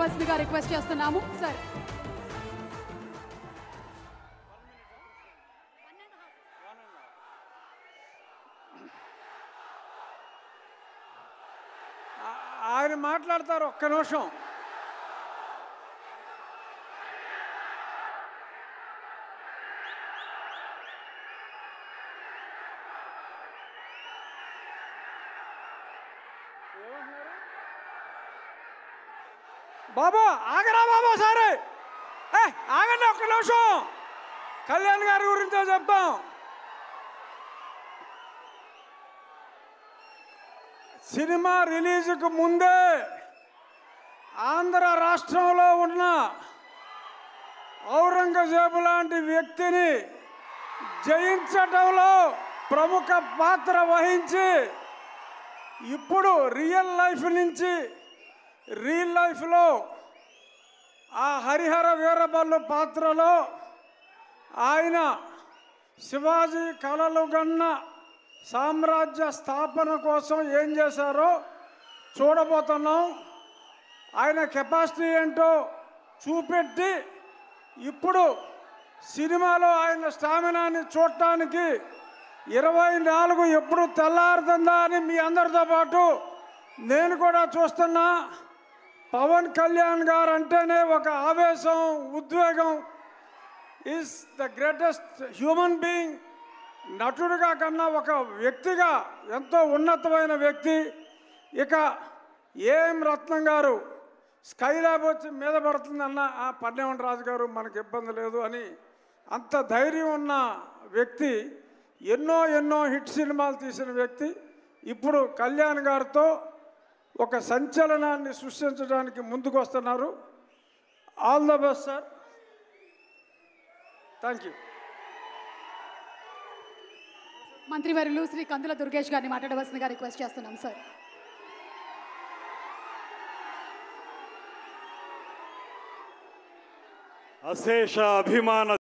మాట్లాడవలసిందిగా రిక్వెస్ట్ చేస్తున్నాము సార్. ఆయన మాట్లాడతారు, ఒక్క నిమిషం. బాబా ఆగరా బాబా, సరే ఆగండి ఒక్క నిమిషం. కళ్యాణ్ గారి గురించో చెప్తాం. సినిమా రిలీజ్కు ముందే ఆంధ్ర రాష్ట్రంలో ఉన్న ఔరంగజేబు లాంటి వ్యక్తిని జయించడంలో ప్రముఖ పాత్ర వహించి ఇప్పుడు రియల్ లైఫ్ నుంచి రియల్ లైఫ్లో ఆ హరిహర వీరబల్లు పాత్రలో ఆయన శివాజీ కలలు గన్న సామ్రాజ్య స్థాపన కోసం ఏం చేశారో చూడబోతున్నాం. ఆయన కెపాసిటీ ఏంటో చూపెట్టి ఇప్పుడు సినిమాలో ఆయన స్టామినాని చూడటానికి 24 ఎప్పుడు తెల్లారుతుందా అని మీ అందరితో పాటు నేను కూడా చూస్తున్నా. పవన్ కళ్యాణ్ గారు అంటేనే ఒక ఆవేశం, ఉద్వేగం. Is the greatest human being. నటుడిగా కన్నా ఒక వ్యక్తిగా ఎంతో ఉన్నతమైన వ్యక్తి. ఇక ఏం రత్నం గారు స్కై ల్యాబ్ వచ్చి మీద పడుతుందన్న పన్నెండు రాజు గారు మనకు ఇబ్బంది లేదు అని అంత ధైర్యం ఉన్న వ్యక్తి. ఎన్నో హిట్ సినిమాలు తీసిన వ్యక్తి. ఇప్పుడు కళ్యాణ్ గారితో ఒక సంచలనాన్ని సృష్టించడానికి ముందుకు వస్తున్నారు. All the best sir. Thank you. మంత్రివర్యులు శ్రీ కందుల దుర్గేష్ గారిని మాట్లాడవలసిందిగా రిక్వెస్ట్ చేస్తున్నాం సార్. అశేష అభిమాన